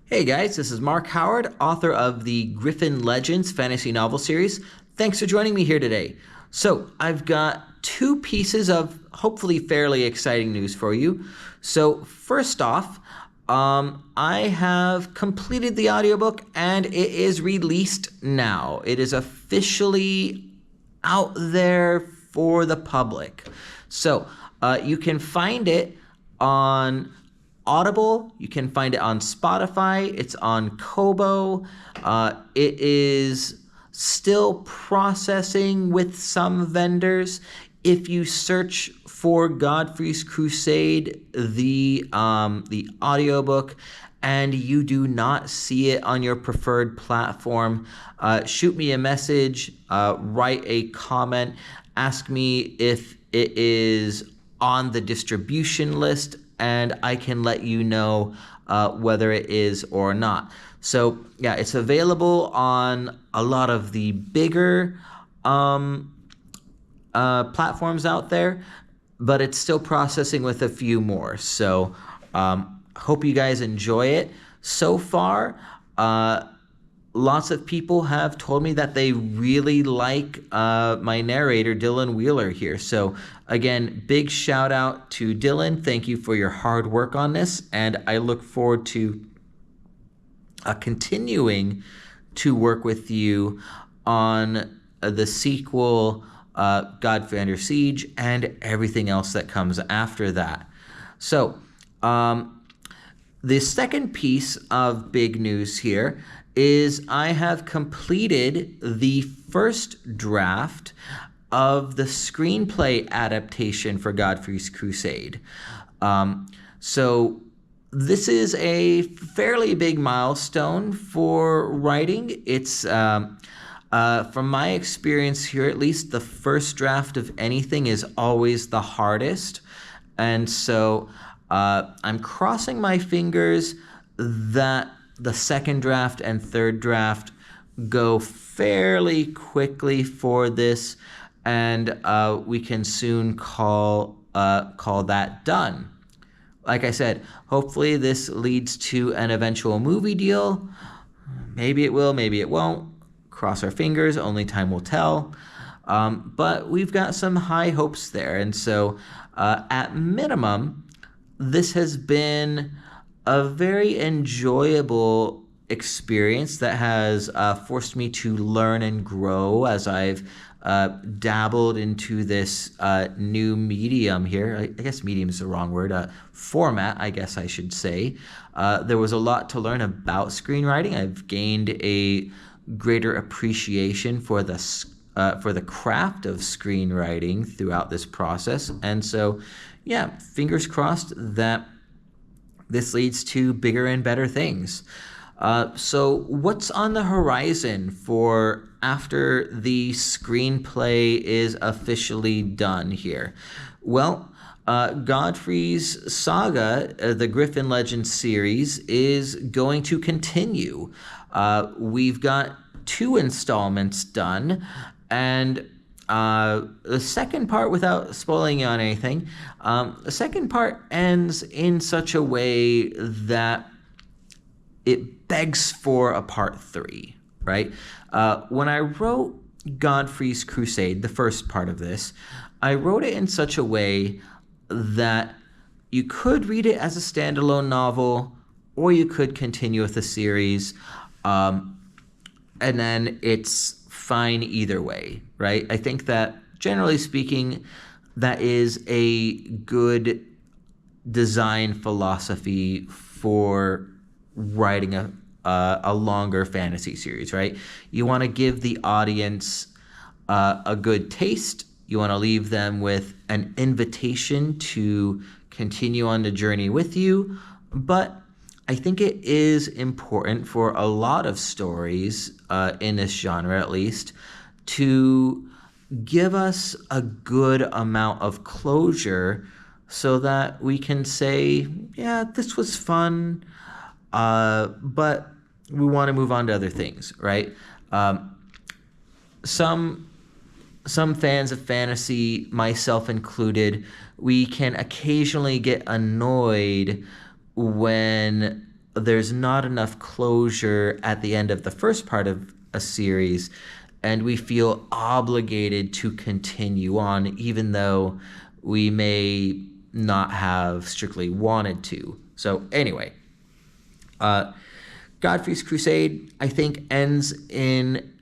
Hey guys, this is Mark Howard, author of the Griffin Legends fantasy novel series. Thanks for joining me here today. So, I've got two pieces of hopefully fairly exciting news for you. So, first off, I have completed the audiobook and it is released now. It is officially out there for the public. So, you can find it on Audible. You can find it on Spotify. It's on Kobo. It is still processing with some vendors. If you search for Godfrey's Crusade, the audiobook, and you do not see it on your preferred platform, shoot me a message, write a comment, ask me if it is on the distribution list, and I can let you know whether it is or not. So yeah, it's available on a lot of the bigger platforms out there, but it's still processing with a few more. So hope you guys enjoy it. So far, lots of people have told me that they really like my narrator, Dylan Wheeler, here. So again, big shout out to Dylan. Thank you for your hard work on this. And I look forward to continuing to work with you on the sequel, Godfrey Under Siege, and everything else that comes after that. So the second piece of big news here is I have completed the first draft of the screenplay adaptation for Godfrey's Crusade. So this is a fairly big milestone for writing. It's, from my experience here, at least, the first draft of anything is always the hardest. And so I'm crossing my fingers that the second draft and third draft go fairly quickly for this, and we can soon call that done. Like I said, hopefully this leads to an eventual movie deal. Maybe it will, maybe it won't. Cross our fingers, only time will tell. But we've got some high hopes there, and so at minimum, this has been a very enjoyable experience that has forced me to learn and grow as I've dabbled into this new medium here. I guess medium is the wrong word. Format, I guess I should say. There was a lot to learn about screenwriting. I've gained a greater appreciation for the craft of screenwriting throughout this process. And so, yeah, fingers crossed that this leads to bigger and better things. So what's on the horizon for after the screenplay is officially done here? Well, Godfrey's saga, the Griffin Legends series, is going to continue. We've got 2 installments done, and the second part, without spoiling you on anything, the second part ends in such a way that it begs for a part 3, right? When I wrote Godfrey's Crusade, the first part of this, I wrote it in such a way that you could read it as a standalone novel, or you could continue with the series, and then it's fine either way, right? I think that generally speaking, that is a good design philosophy for writing a longer fantasy series, right? You want to give the audience a good taste. You want to leave them with an invitation to continue on the journey with you, but I think it is important for a lot of stories, in this genre at least, to give us a good amount of closure so that we can say, yeah, this was fun, but we want to move on to other things, right? Some fans of fantasy, myself included, we can occasionally get annoyed when there's not enough closure at the end of the first part of a series, and we feel obligated to continue on, even though we may not have strictly wanted to. So anyway, Godfrey's Crusade, I think, ends in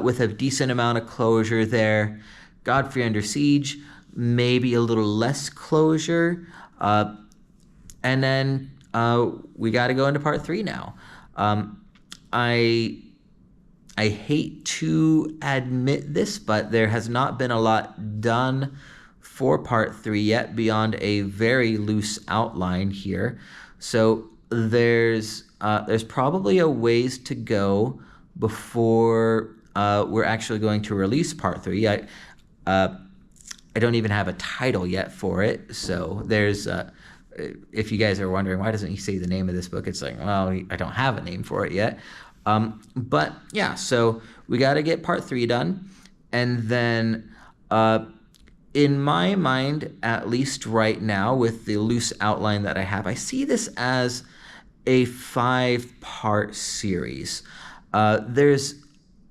with a decent amount of closure there. Godfrey Under Siege, maybe a little less closure. And then we got to go into part 3 now. I hate to admit this, but there has not been a lot done for part 3 yet beyond a very loose outline here. So there's probably a ways to go before we're actually going to release part 3. I don't even have a title yet for it. So there's if you guys are wondering, why doesn't he say the name of this book? It's like, well, I don't have a name for it yet. But yeah, so we got to get part 3 done. And then in my mind, at least right now, with the loose outline that I have, I see this as a 5-part series. There's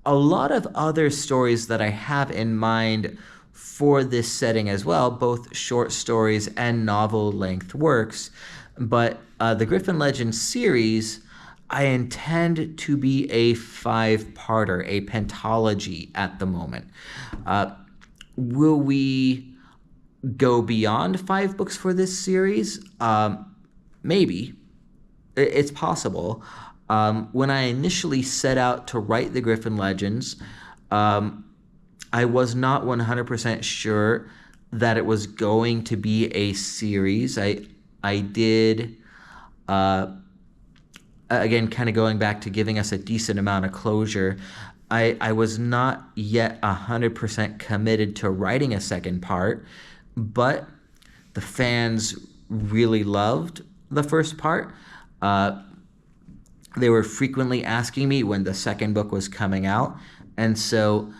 a lot of other stories that I have in mind for this setting as well, both short stories and novel-length works. But the Griffin Legends series, I intend to be a 5-parter, a pentology at the moment. Will we go beyond 5 books for this series? Maybe. It's possible. When I initially set out to write the Griffin Legends, I was not 100% sure that it was going to be a series. I did, again, kind of going back to giving us a decent amount of closure, I was not yet 100% committed to writing a second part, but the fans really loved the first part. They were frequently asking me when the second book was coming out, and so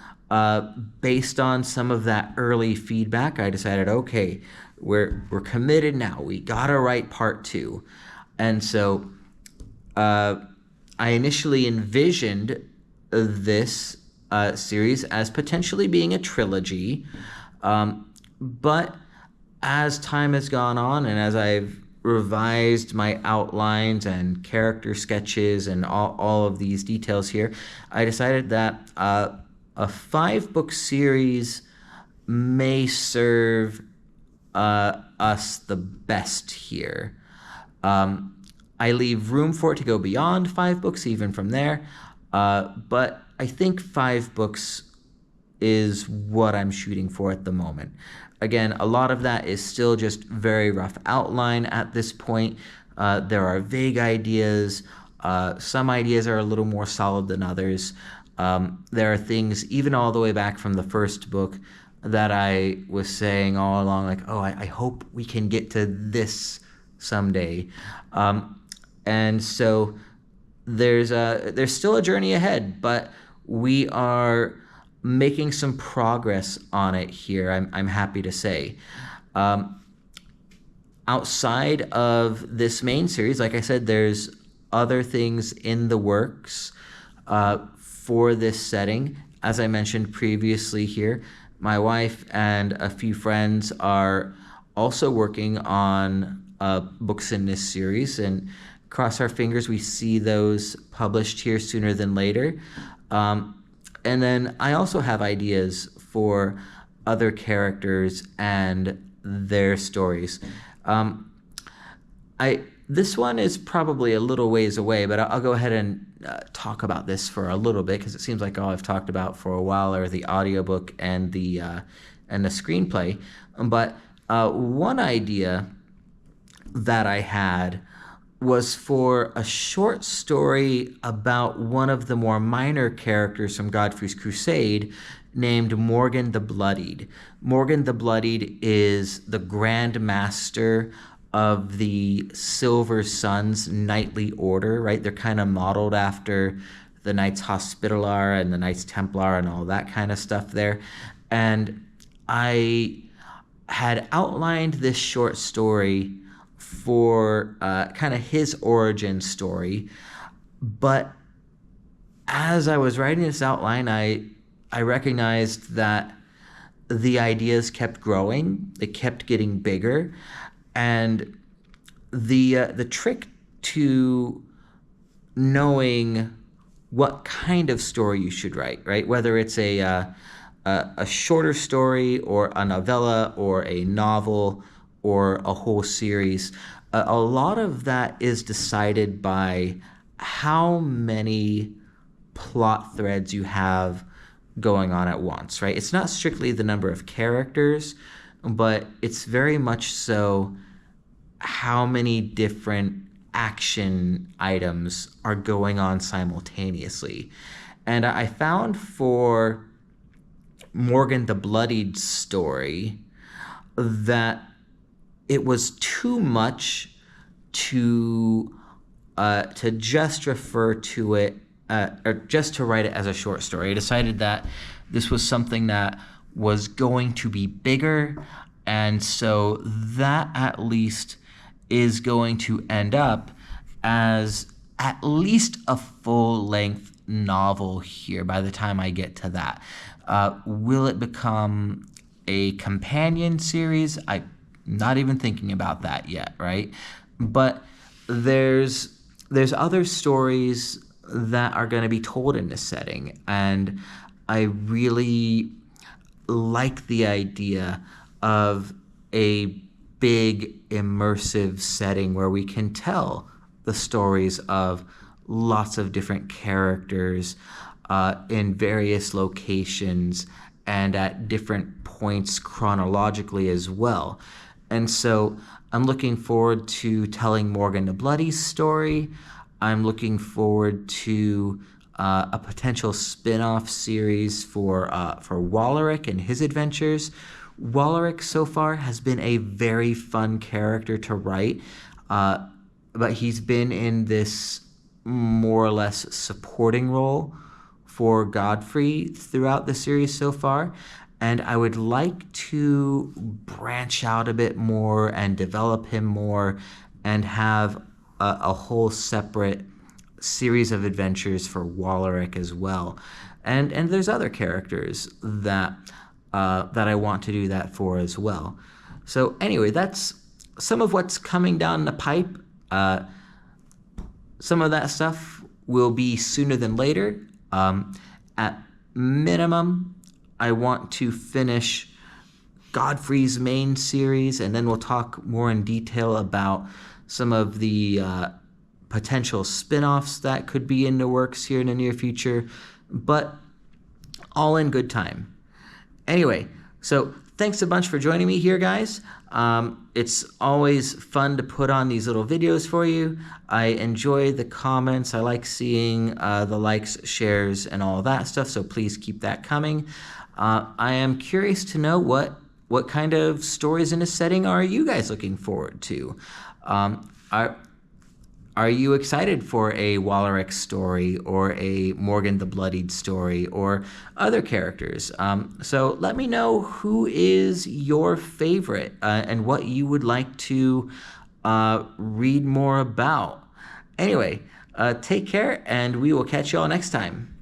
based on some of that early feedback, I decided, okay, we're committed now. We gotta write part 2. And so I initially envisioned this series as potentially being a trilogy, but as time has gone on and as I've revised my outlines and character sketches and all of these details here, I decided that a 5-book series may serve us the best here. I leave room for it to go beyond 5 books, even from there, but I think 5 books is what I'm shooting for at the moment. Again, a lot of that is still just very rough outline at this point. There are vague ideas. Some ideas are a little more solid than others. There are things, even all the way back from the first book, that I was saying all along, like, oh, I hope we can get to this someday. And so there's still a journey ahead, but we are making some progress on it here, I'm happy to say. Outside of this main series, like I said, there's other things in the works for this setting. As I mentioned previously here, my wife and a few friends are also working on books in this series, and cross our fingers we see those published here sooner than later. And then I also have ideas for other characters and their stories. This one is probably a little ways away, but I'll go ahead and talk about this for a little bit, because it seems like all I've talked about for a while are the audiobook and the screenplay. But one idea that I had was for a short story about one of the more minor characters from Godfrey's Crusade, named Morgan the Bloodied. Morgan the Bloodied is the Grand Master of the Silver Sun's knightly order, right? They're kind of modeled after the Knights Hospitaller and the Knights Templar and all that kind of stuff there. And I had outlined this short story for kind of his origin story. But as I was writing this outline, I recognized that the ideas kept growing, they kept getting bigger, and the trick to knowing what kind of story you should write, right? Whether it's a shorter story or a novella or a novel or a whole series, a lot of that is decided by how many plot threads you have going on at once, right? It's not strictly the number of characters, but it's very much so how many different action items are going on simultaneously. And I found for Morgan the Bloodied story that it was too much to just refer to it or just to write it as a short story. I decided that this was something that was going to be bigger, and so that at least is going to end up as at least a full-length novel here by the time I get to that. Will it become a companion series? I'm not even thinking about that yet, right? But there's other stories that are going to be told in this setting, and I really like the idea of a big immersive setting where we can tell the stories of lots of different characters in various locations and at different points chronologically as well. And so I'm looking forward to telling Morgan the Bloody's story. I'm looking forward to a potential spin-off series for Wallerick and his adventures. Wallerick so far has been a very fun character to write, but he's been in this more or less supporting role for Godfrey throughout the series so far. And I would like to branch out a bit more and develop him more and have a whole separate series of adventures for Wallerick as well. And there's other characters that I want to do that for as well. So anyway, that's some of what's coming down the pipe. Some of that stuff will be sooner than later. At minimum, I want to finish Godfrey's main series, and then we'll talk more in detail about some of the potential spin-offs that could be in the works here in the near future, but all in good time. Anyway, so thanks a bunch for joining me here, guys. It's always fun to put on these little videos for you. I enjoy the comments. I like seeing the likes, shares, and all that stuff, so please keep that coming. I am curious to know what kind of stories in this setting are you guys looking forward to? Are you excited for a Wallerick story or a Morgan the Bloodied story or other characters? So let me know who is your favorite and what you would like to read more about. Anyway, take care, and we will catch you all next time.